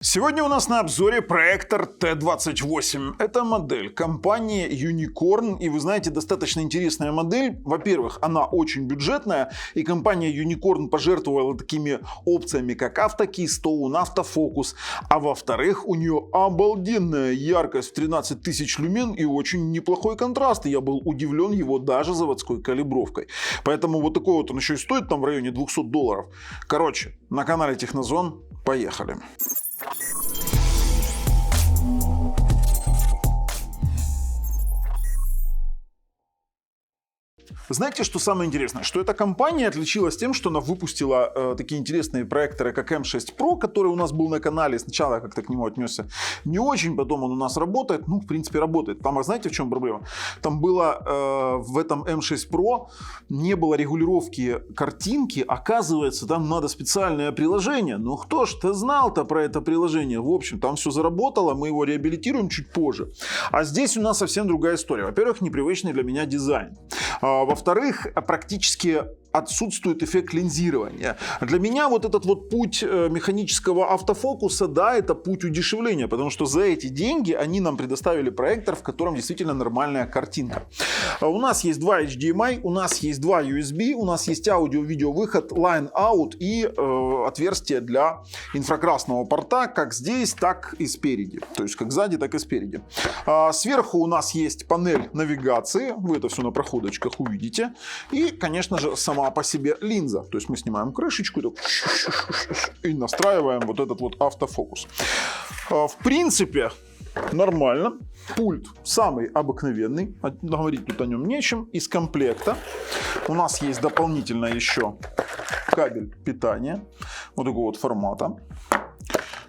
Сегодня у нас на обзоре проектор T28. Это модель компании Unicorn. И вы знаете, достаточно интересная модель. Во-первых, она очень бюджетная. И компания Unicorn пожертвовала такими опциями, как автокейстоун, автофокус. А во-вторых, у нее обалденная яркость в 13 тысяч люмен и очень неплохой контраст. И я был удивлен его даже заводской калибровкой. Поэтому вот такой вот он еще и стоит там в районе $200. Короче, на канале Технозон. Поехали. Знаете, что самое интересное? Что эта компания отличилась тем, что она выпустила такие интересные проекторы, как M6 Pro, который у нас был на канале. Сначала я как-то к нему отнесся не очень, потом он у нас работает. Ну, в принципе, работает. Там, знаете, в чем проблема? Там было в этом M6 Pro не было регулировки картинки. Оказывается, там надо специальное приложение. Ну, кто ж-то знал-то про это приложение? В общем, там все заработало, мы его реабилитируем чуть позже. А здесь у нас совсем другая история. Во-первых, непривычный для меня дизайн. Во-вторых, практически отсутствует эффект линзирования. Для меня вот этот вот путь механического автофокуса, да, это путь удешевления, потому что за эти деньги они нам предоставили проектор, в котором действительно нормальная картинка. У нас есть два HDMI, у нас есть два USB, у нас есть аудио-видео выход, line-out и отверстие для инфракрасного порта, как здесь, так и спереди. То есть как сзади, так и спереди. Сверху у нас есть панель навигации, вы это все на проходочках увидите. И, конечно же, сама по себе линза. То есть мы снимаем крышечку и настраиваем вот этот вот автофокус. В принципе, нормально. Пульт самый обыкновенный. Говорить тут о нем нечем. Из комплекта у нас есть дополнительно еще кабель питания. Вот такого вот формата.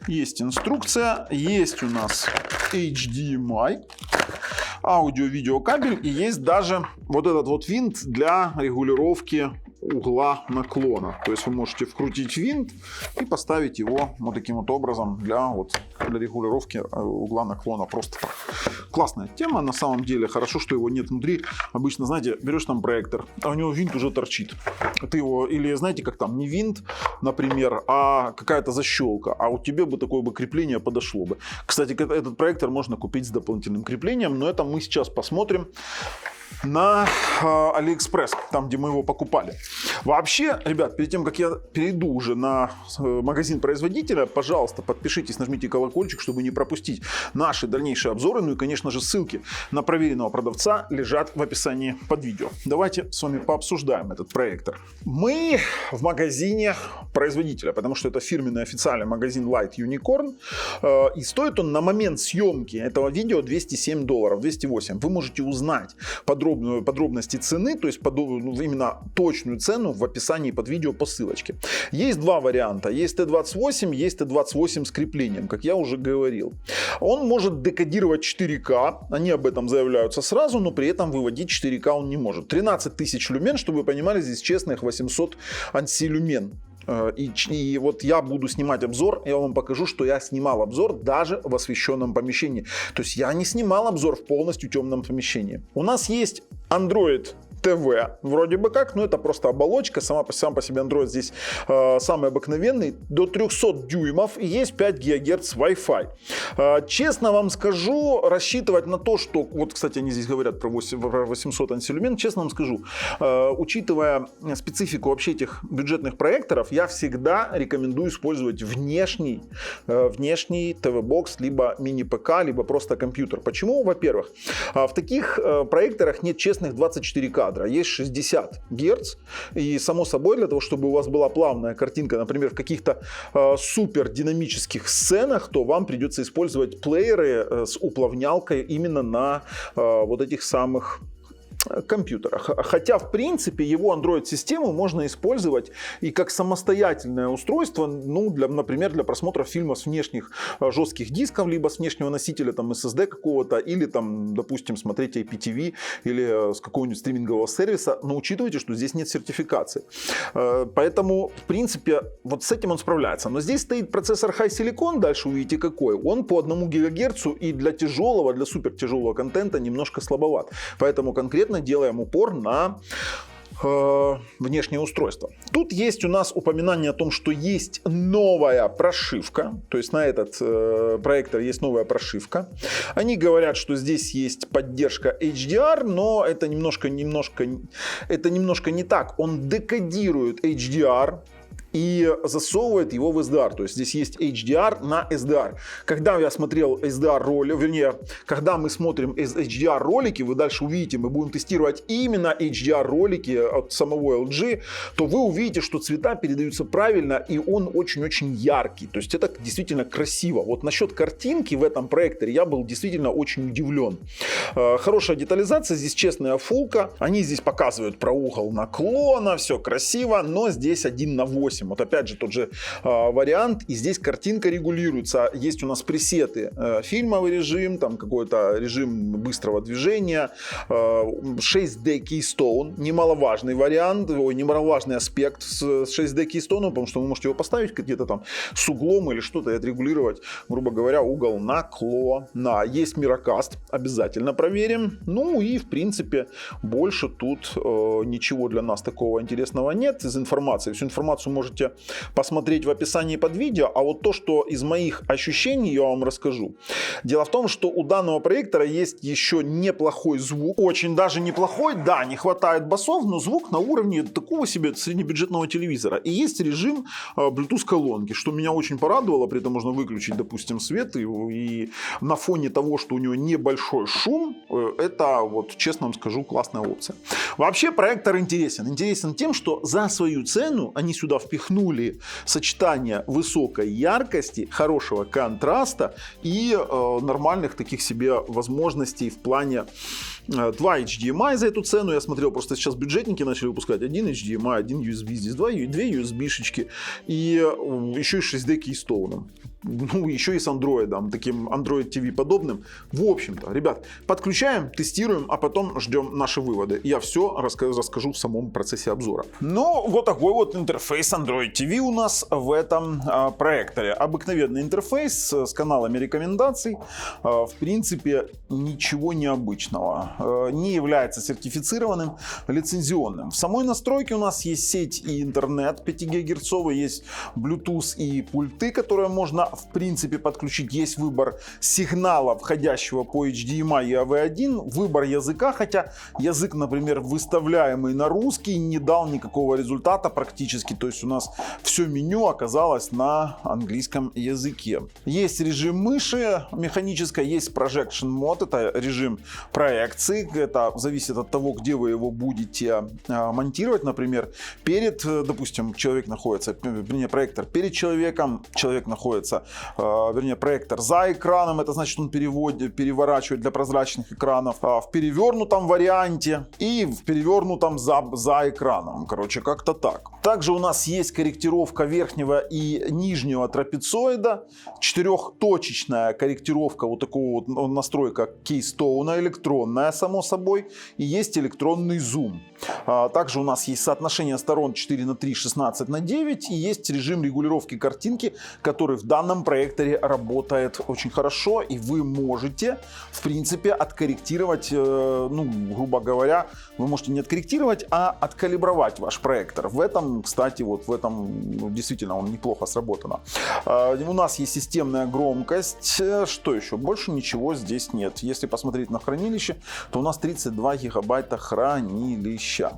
Есть инструкция. Есть у нас HDMI. Аудио-видеокабель, и есть даже вот этот вот винт для регулировки угла наклона. То есть вы можете вкрутить винт и поставить его вот таким вот образом для регулировки угла наклона. Просто так. Классная тема на самом деле. Хорошо, что его нет внутри. Обычно, знаете, берешь там проектор, а у него винт уже торчит. Ты его, или знаете, как там, не винт, например, а какая-то защелка. А у тебя бы такое бы крепление подошло бы. Кстати, этот проектор можно купить с дополнительным креплением, но это мы сейчас посмотрим на AliExpress, там, где мы его покупали. Вообще, ребят, перед тем, как я перейду уже на магазин производителя, пожалуйста, подпишитесь, нажмите колокольчик, чтобы не пропустить наши дальнейшие обзоры. Ну и, конечно же, ссылки на проверенного продавца лежат в описании под видео. Давайте с вами пообсуждаем этот проектор. Мы в магазине производителя, потому что это фирменный официальный магазин Light Unicorn. И стоит он на момент съемки этого видео $207, $208. Вы можете узнать подробности цены, то есть именно точную цену в описании под видео по ссылочке. Есть два варианта. Есть T28, есть T28 с креплением, как я уже говорил. Он может декодировать 4К, они об этом заявляются сразу, но при этом выводить 4К он не может. 13 тысяч люмен, чтобы вы понимали, здесь честных 800 ансилюмен. И вот я буду снимать обзор, я вам покажу, что я снимал обзор даже в освещенном помещении. То есть я не снимал обзор в полностью темном помещении. У нас есть Android TV, вроде бы как, но это просто оболочка, сам по себе Android здесь самый обыкновенный, до 300 дюймов и есть 5 ГГц Wi-Fi. Честно вам скажу, рассчитывать на то, что, вот, кстати, они здесь говорят про 800 ансилюмен, честно вам скажу, учитывая специфику вообще этих бюджетных проекторов, я всегда рекомендую использовать внешний TV-бокс, либо мини-ПК, либо просто компьютер. Почему? Во-первых, в таких проекторах нет честных 24 кадра. Есть 60 Гц, и само собой для того, чтобы у вас была плавная картинка, например, в каких-то супер динамических сценах, то вам придется использовать плееры с уплавнялкой именно на вот этих самых компьютерах. Хотя, в принципе, его Android-систему можно использовать и как самостоятельное устройство, ну, например, для просмотра фильма с внешних жестких дисков, либо с внешнего носителя, там, SSD какого-то, или, там, допустим, смотреть IPTV или с какого-нибудь стримингового сервиса, но учитывайте, что здесь нет сертификации. Поэтому, в принципе, вот с этим он справляется. Но здесь стоит процессор High Silicon, дальше увидите какой. Он по 1 ГГц и для тяжелого, для супертяжелого контента немножко слабоват. Поэтому конкретно делаем упор на внешнее устройство. Тут есть у нас упоминание о том, что есть новая прошивка, то есть на этот проектор есть новая прошивка. Они говорят, что здесь есть поддержка HDR, но это немножко не так. Он декодирует HDR и засовывает его в SDR. То есть здесь есть HDR на SDR. Когда я смотрел SDR ролик, вернее, когда мы смотрим HDR ролики, вы дальше увидите, мы будем тестировать именно HDR ролики от самого LG, то вы увидите, что цвета передаются правильно, и он очень-очень яркий. То есть это действительно красиво. Вот насчет картинки в этом проекторе я был действительно очень удивлен. Хорошая детализация, здесь честная фулка. Они здесь показывают про угол наклона, все красиво, но здесь 1:8. Вот опять же тот же вариант, и здесь картинка регулируется. Есть у нас пресеты, фильмовый режим, там какой-то режим быстрого движения, 6D Keystone, немаловажный вариант, немаловажный аспект с 6D Keystone, потому что вы можете его поставить где-то там с углом или что-то и отрегулировать, грубо говоря, угол наклона. Есть Miracast, обязательно проверим. Ну и в принципе больше тут ничего для нас такого интересного нет из информации. Всю информацию можете посмотреть в описании под видео, а вот то, что из моих ощущений, я вам расскажу. Дело в том, что у данного проектора есть еще неплохой звук, очень даже неплохой, да, не хватает басов, но звук на уровне такого себе среднебюджетного телевизора. И есть режим Bluetooth колонки, что меня очень порадовало, при этом можно выключить, допустим, свет, и на фоне того, что у него небольшой шум, это, вот честно вам скажу, классная опция. Вообще проектор интересен тем, что за свою цену они сюда впихнули сочетание высокой яркости, хорошего контраста и нормальных таких себе возможностей в плане 2 HDMI за эту цену. Я смотрел, просто сейчас бюджетники начали выпускать 1 HDMI, 1 USB, здесь 2 USB-шечки и еще и 6D Keystone. Ну, еще и с Android, таким Android TV подобным. В общем-то, ребят, подключаем, тестируем, а потом ждем наши выводы. Я все расскажу в самом процессе обзора. Ну, вот такой вот интерфейс Android TV у нас в этом проекторе. Обыкновенный интерфейс с каналами рекомендаций. В принципе, ничего необычного. Не является сертифицированным, лицензионным. В самой настройке у нас есть сеть и интернет 5 ГГц, есть Bluetooth и пульты, которые можно в принципе подключить. Есть выбор сигнала, входящего по HDMI и AV1, выбор языка, хотя язык, например, выставляемый на русский, не дал никакого результата практически, то есть у нас все меню оказалось на английском языке. Есть режим мыши механической, есть Projection Mode, это режим проекции, это зависит от того, где вы его будете монтировать, например, допустим, человек находится, проектор перед человеком, человек находится, проектор за экраном, это значит, он переворачивает для прозрачных экранов, в перевернутом варианте и в перевернутом за экраном. Короче, как-то так. Также у нас есть корректировка верхнего и нижнего трапециоида, 4-точечная корректировка, вот такого вот настройка Keystone, электронная, само собой, и есть электронный зум. Также у нас есть соотношение сторон 4:3, 16:9, и есть режим регулировки картинки, который в данном проекторе работает очень хорошо, и вы можете, в принципе, откорректировать, грубо говоря, вы можете не откорректировать, а откалибровать ваш проектор. В этом, кстати, действительно он неплохо сработано. У нас есть системная громкость. Что еще? Больше ничего здесь нет. Если посмотреть на хранилище, то у нас 32 гигабайта хранилища.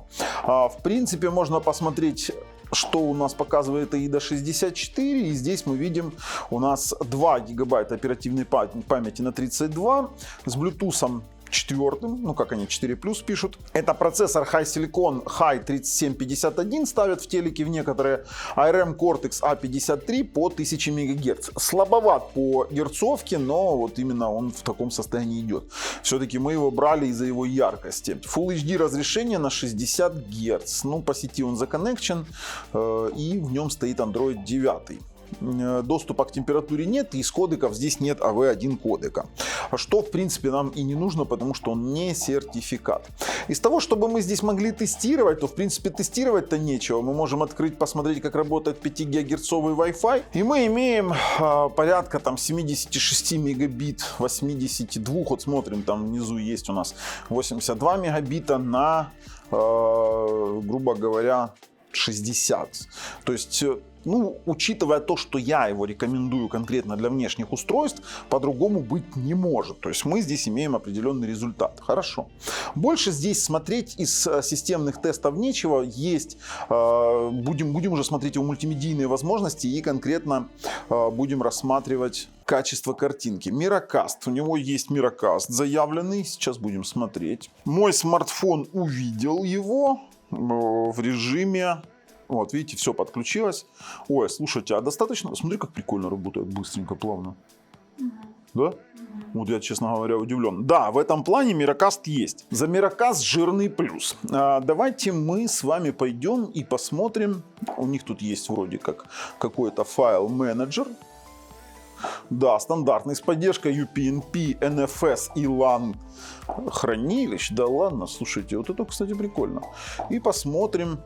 В принципе, можно посмотреть, что у нас показывает AIDA 64, и здесь мы видим у нас 2 гигабайта оперативной памяти на 32 с Bluetooth 4, как они 4 плюс пишут. Это процессор HiSilicon Hi3751 ставят в телеке в некоторые, ARM Cortex A53 по 1000 МГц. Слабоват по герцовке, но вот именно он в таком состоянии идет. Все-таки мы его брали из-за его яркости. Full HD разрешение на 60 Гц. По сети он законнекчен, и в нем стоит Android 9. доступа к температуре нет, и из кодеков здесь нет AV1 кодека. Что, в принципе, нам и не нужно, потому что он не сертификат. Из того, чтобы мы здесь могли тестировать, то, в принципе, тестировать-то нечего. Мы можем открыть, посмотреть, как работает 5 гигагерцовый Wi-Fi. И мы имеем порядка там 76 мегабит, 82. Вот смотрим, там внизу есть у нас 82 мегабита на, грубо говоря, 60. То есть, ну, учитывая то, что я его рекомендую конкретно для внешних устройств, по-другому быть не может. То есть мы здесь имеем определенный результат. Хорошо. Больше здесь смотреть из системных тестов нечего. Есть, будем уже смотреть его мультимедийные возможности и конкретно будем рассматривать качество картинки. Miracast. У него есть Miracast заявленный. Сейчас будем смотреть. Мой смартфон увидел его в режиме. Вот, видите, все подключилось. Ой, слушайте, а достаточно... Смотри, как прикольно работает, быстренько, плавно. Да? Вот я, честно говоря, удивлен. Да, в этом плане Miracast есть. За Miracast жирный плюс. Давайте мы с вами пойдем и посмотрим. У них тут есть вроде как какой-то файл-менеджер. Да, стандартный, с поддержкой UPnP, NFS и LAN хранилищ. Да ладно, слушайте, вот это, кстати, прикольно. И посмотрим,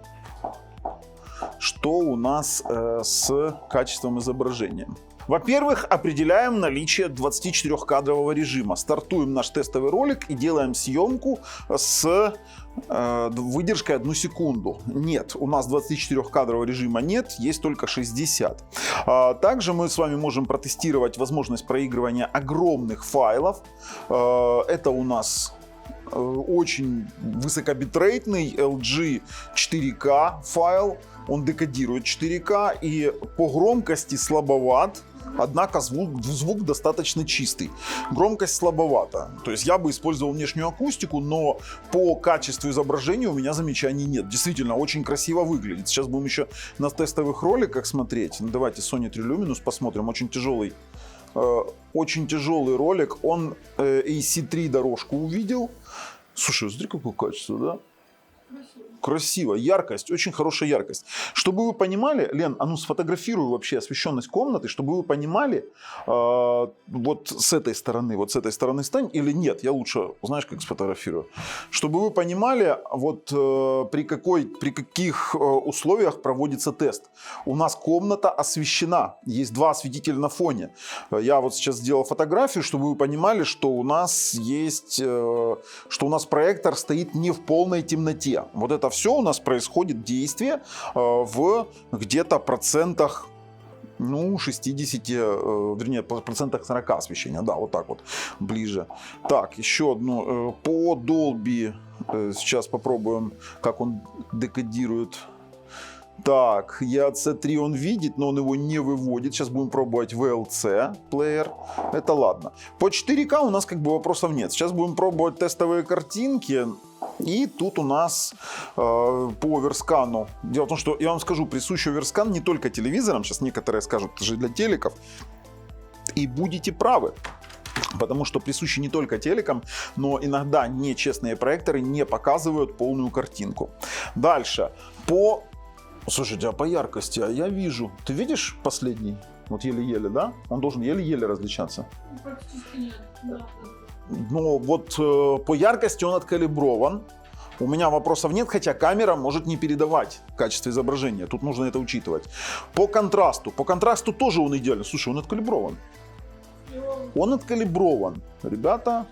что у нас с качеством изображения. Во-первых, определяем наличие 24-кадрового режима. Стартуем наш тестовый ролик и делаем съемку с выдержкой 1 секунду. Нет, у нас 24-кадрового режима нет, есть только 60. Также мы с вами можем протестировать возможность проигрывания огромных файлов. Это у нас очень высокобитрейтный LG 4K файл. Он декодирует 4К и по громкости слабоват. Однако звук достаточно чистый. Громкость слабовата. То есть я бы использовал внешнюю акустику, но по качеству изображения у меня замечаний нет. Действительно, очень красиво выглядит. Сейчас будем еще на тестовых роликах смотреть. Ну, давайте Sony 3 Luminous посмотрим. Очень тяжелый ролик. Он AC3 дорожку увидел. Слушай, смотри, какое качество, да? Красиво, яркость, очень хорошая яркость. Чтобы вы понимали, Лен, а ну сфотографируй вообще освещенность комнаты, чтобы вы понимали, вот с этой стороны стань или нет, я лучше, знаешь, как сфотографирую. Чтобы вы понимали, вот при каких условиях проводится тест. У нас комната освещена, есть 2 осветителя на фоне. Я вот сейчас сделал фотографию, чтобы вы понимали, что у нас есть, что у нас проектор стоит не в полной темноте. Вот это все у нас происходит действие в где-то процентах, ну, 60, вернее, процентах 40 освещения. Да, вот так вот, ближе. Так, еще одну. По Dolby сейчас попробуем, как он декодирует. Так, EAC3 он видит, но он его не выводит. Сейчас будем пробовать VLC плеер. Это ладно. По 4К у нас как бы вопросов нет. Сейчас будем пробовать тестовые картинки. И тут у нас по оверскану. Дело в том, что я вам скажу, присущий оверскан не только телевизорам. Сейчас некоторые скажут, это же для телеков. И будете правы. Потому что присущи не только телекам, но иногда нечестные проекторы не показывают полную картинку. Дальше. Слушайте, а по яркости, а я вижу. Ты видишь последний? Вот еле-еле, да? Он должен еле-еле различаться. Практически нет, да. Но вот по яркости он откалиброван. У меня вопросов нет, хотя камера может не передавать качество изображения. Тут нужно это учитывать. По контрасту тоже он идеальный. Слушай, он откалиброван. Он откалиброван. Ребята,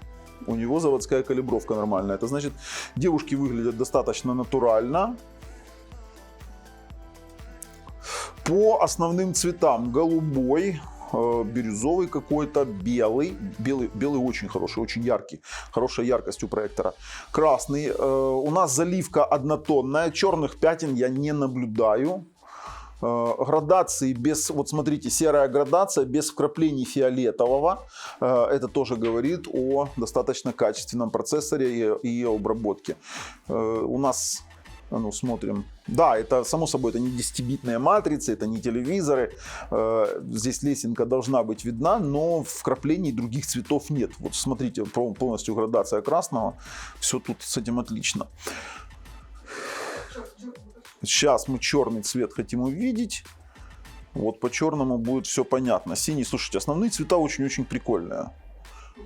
у него заводская калибровка нормальная. Это значит, девушки выглядят достаточно натурально. По основным цветам голубой, бирюзовый какой-то, белый. Белый очень хороший, очень яркий. Хорошая яркость у проектора. Красный. У нас заливка однотонная. Черных пятен я не наблюдаю. Градации без, вот смотрите, серая градация без вкраплений фиолетового. Это тоже говорит о достаточно качественном процессоре и обработке. У нас... Ну, смотрим. Да, это, само собой, это не 10-битные матрицы, это не телевизоры. Здесь лесенка должна быть видна, но вкраплений других цветов нет. Вот смотрите, полностью градация красного. Все тут с этим отлично. Сейчас мы черный цвет хотим увидеть. Вот по черному будет все понятно. Синий, слушайте, основные цвета очень-очень прикольные.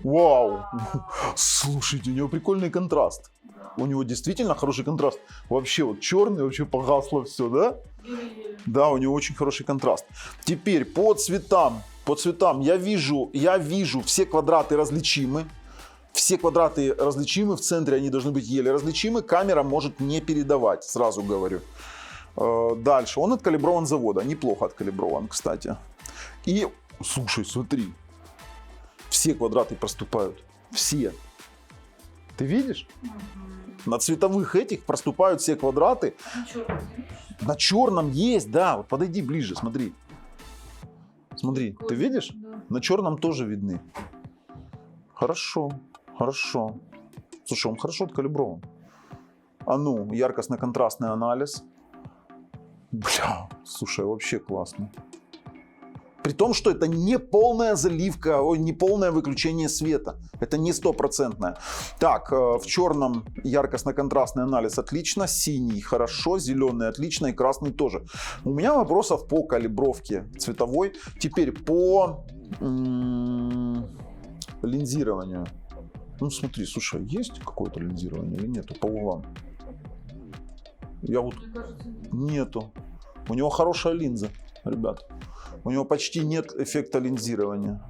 Вау! Слушайте, у него прикольный контраст. У него действительно хороший контраст. Вообще вот черный, вообще погасло все, да? Да, у него очень хороший контраст. Теперь по цветам. По цветам я вижу все квадраты различимы. Все квадраты различимы, в центре они должны быть еле различимы. Камера может не передавать, сразу говорю. Дальше. Он откалиброван с завода. Неплохо откалиброван, кстати. И, слушай, смотри. Все квадраты проступают. Все. Ты видишь? На цветовых этих проступают все квадраты. На черном есть, да. Вот подойди ближе, смотри. Смотри, ты видишь? Да. На черном тоже видны. Хорошо, хорошо. Слушай, он хорошо откалиброван. А ну, яркостно-контрастный анализ. Бля, слушай, вообще классно. При том, что это не полная заливка, не полное выключение света. Это не стопроцентное. Так, в черном яркостно-контрастный анализ отлично, синий хорошо, зеленый отлично и красный тоже. У меня вопросов по калибровке цветовой. Теперь по линзированию. Ну смотри, слушай, есть какое-то линзирование или нету по углам? Я вот... Мне кажется, Нету. У него хорошая линза, ребят. У него почти нет эффекта линзирования.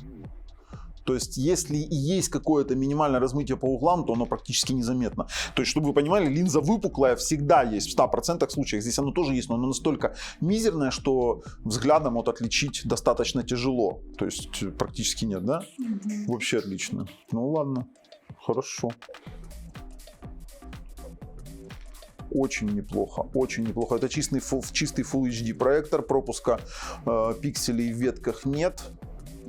То есть, если и есть какое-то минимальное размытие по углам, то оно практически незаметно. То есть, чтобы вы понимали, линза выпуклая всегда есть в 100% случаях. Здесь оно тоже есть, но оно настолько мизерное, что взглядом вот отличить достаточно тяжело. То есть, практически нет, да? Вообще отлично. Ну ладно, хорошо. Очень неплохо, очень неплохо. Это чистый Full HD проектор, пропуска пикселей в ветках нет.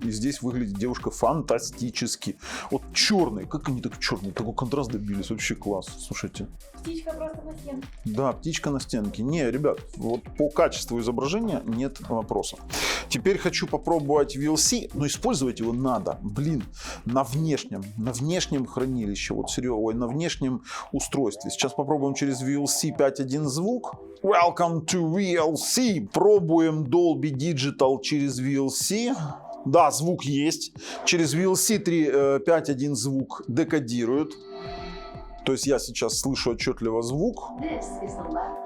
И здесь выглядит девушка фантастически. Вот черный, как они так черные, такой контраст добились, вообще класс, слушайте. птичка просто на стенке. Да, птичка на стенке. Не, ребят, вот по качеству изображения нет вопросов. Теперь хочу попробовать VLC, но использовать его надо, блин, на внешнем хранилище, вот серьезно, ой, на внешнем устройстве. Сейчас попробуем через VLC 5.1 звук. Welcome to VLC. Пробуем Dolby Digital через VLC. Да, звук есть. Через VLC 5.1 звук декодирует. То есть я сейчас слышу отчетливо звук.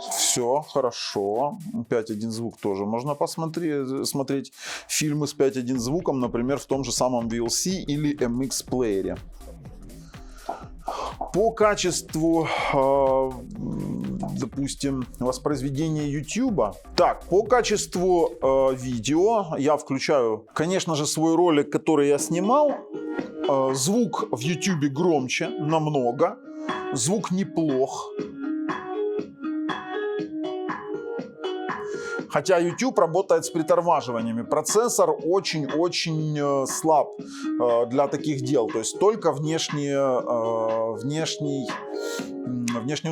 Все, хорошо. 5.1 звук тоже можно смотреть фильмы с 5.1 звуком, например, в том же самом VLC или MX плеере. По качеству, допустим, воспроизведения YouTube. Так, по качеству видео я включаю, конечно же, свой ролик, который я снимал. Звук в YouTube громче намного. Звук неплох. Хотя YouTube работает с притормаживаниями. Процессор очень-очень слаб для таких дел. То есть только внешнее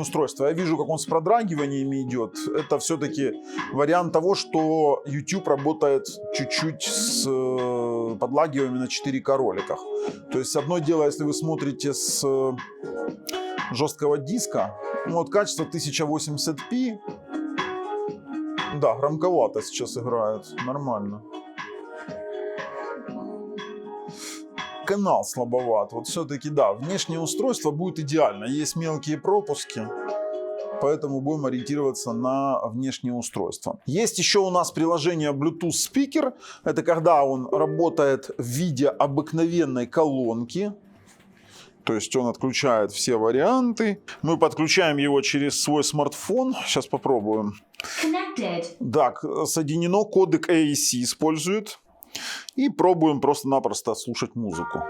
устройство. Я вижу, как он с продрагиваниями идет. Это все-таки вариант того, что YouTube работает чуть-чуть с подлагиваниями на 4К роликах. То есть одно дело, если вы смотрите с жесткого диска, ну, вот качество 1080p. Да, громковато сейчас играет. Нормально. Канал слабоват. Вот все-таки, да, внешнее устройство будет идеально. Есть мелкие пропуски, поэтому будем ориентироваться на внешнее устройство. Есть еще у нас приложение Bluetooth Speaker. Это когда он работает в виде обыкновенной колонки. То есть он отключает все варианты. Мы подключаем его через свой смартфон. Сейчас попробуем. Так, соединено, кодек AAC использует. И пробуем просто-напросто слушать музыку.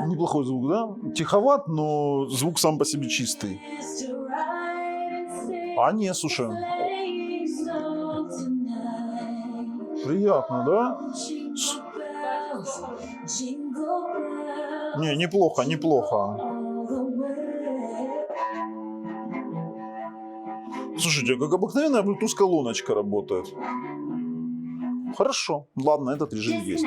Неплохой звук, да? Тиховат, но звук сам по себе чистый. А не, слушай. Приятно, да? Не, неплохо, неплохо. Слушайте, как обыкновенная Bluetooth колоночка работает. Хорошо, ладно, этот режим есть.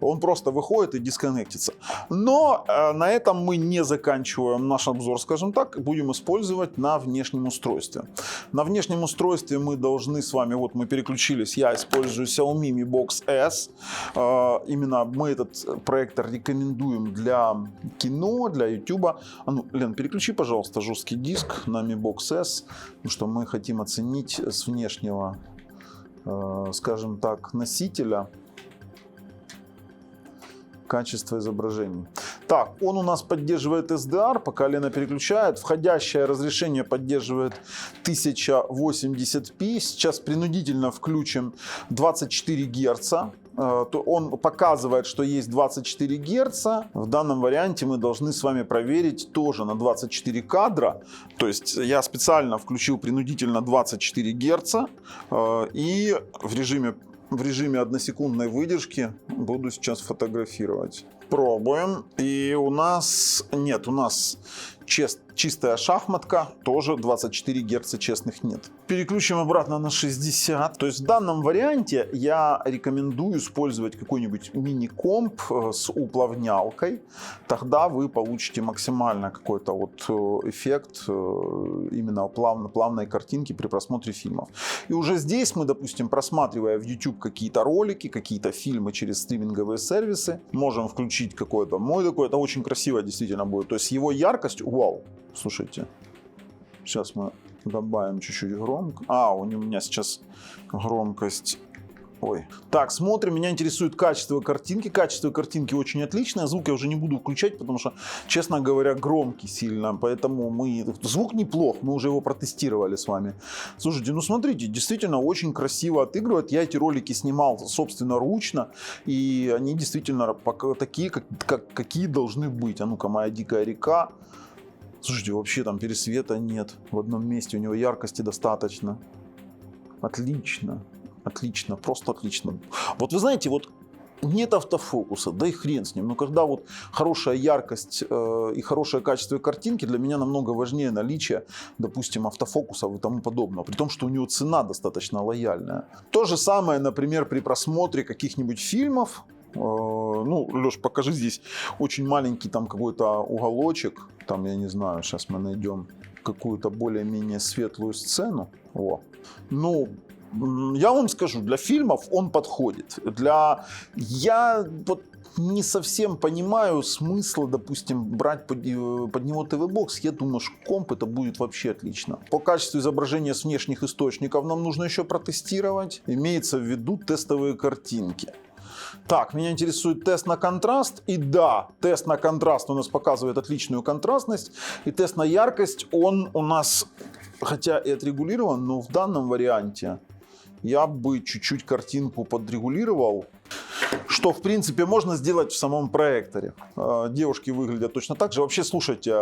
Он просто выходит и дисконнектится. Но на этом мы не заканчиваем наш обзор, скажем так, будем использовать на внешнем устройстве. На внешнем устройстве мы должны с вами, вот мы переключились, я использую Xiaomi Mi Box S. Именно мы этот проектор рекомендуем для кино, для YouTube. А ну, Лен, переключи, пожалуйста, жесткий диск на Mi Box S, потому что мы хотим оценить с внешнего, скажем так, носителя качество изображений. Так, он у нас поддерживает SDR, пока Лена переключает. Входящее разрешение поддерживает 1080p. Сейчас принудительно включим 24 Гц. Он показывает, что есть 24 Гц. В данном варианте мы должны с вами проверить тоже на 24 кадра. То есть я специально включил принудительно 24 Гц. И в режиме односекундной выдержки буду сейчас фотографировать. Пробуем. И у нас чистая шахматка, тоже 24 Гц честных нет. Переключим обратно на 60. То есть в данном варианте я рекомендую использовать какой-нибудь мини-комп с уплавнялкой. Тогда вы получите максимально какой-то вот эффект именно плавной картинки при просмотре фильмов. И уже здесь мы, допустим, просматривая в YouTube какие-то ролики, какие-то фильмы через стриминговые сервисы, можем включить какой-то мой такой. Это очень красиво действительно будет. То есть его яркость, вау. Слушайте, сейчас мы добавим чуть-чуть громко. У меня сейчас громкость. Ой. Так, смотрим. Меня интересует качество картинки. Качество картинки очень отличное. Звук я уже не буду включать, потому что, честно говоря, громкий сильно. Поэтому звук неплох. Мы уже его протестировали с вами. Слушайте, ну смотрите, действительно очень красиво отыгрывает. Я эти ролики снимал собственноручно. И они действительно такие, какие должны быть. А ну-ка, моя дикая река. Слушайте, вообще там пересвета нет. В одном месте у него яркости достаточно. Отлично. Отлично, просто отлично. Вот вы знаете, вот нет автофокуса, да и хрен с ним. Но когда вот хорошая яркость и хорошее качество картинки, для меня намного важнее наличие, допустим, автофокуса и тому подобного. При том, что у него цена достаточно лояльная. То же самое, например, при просмотре каких-нибудь фильмов. Ну, Леш, покажи здесь очень маленький там какой-то уголочек. Там, я не знаю, сейчас мы найдем какую-то более-менее светлую сцену. Ну, я вам скажу, для фильмов он подходит. Я вот не совсем понимаю смысла, допустим, брать под него ТВ-бокс. Я думаю, что комп это будет вообще отлично. По качеству изображения с внешних источников нам нужно еще протестировать. Имеется в виду тестовые картинки. Так, меня интересует тест на контраст. И да, тест на контраст у нас показывает отличную контрастность. И тест на яркость, он у нас, хотя и отрегулирован, но в данном варианте я бы чуть-чуть картинку подрегулировал. Что, в принципе, можно сделать в самом проекторе. Девушки выглядят точно так же. Вообще, слушайте,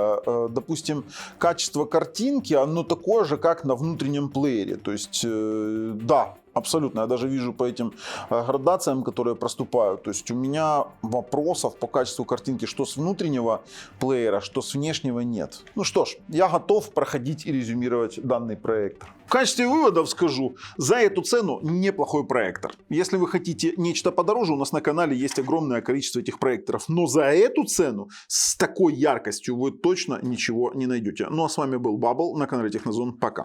допустим, качество картинки, оно такое же, как на внутреннем плеере. То есть, да, абсолютно. Я даже вижу по этим градациям, которые проступают. То есть у меня вопросов по качеству картинки что с внутреннего плеера, что с внешнего нет. Ну что ж, я готов проходить и резюмировать данный проектор. В качестве выводов скажу, за эту цену неплохой проектор. Если вы хотите нечто подороже, у нас на канале есть огромное количество этих проекторов. Но за эту цену с такой яркостью вы точно ничего не найдете. Ну а с вами был Bubble на канале Технозон. Пока.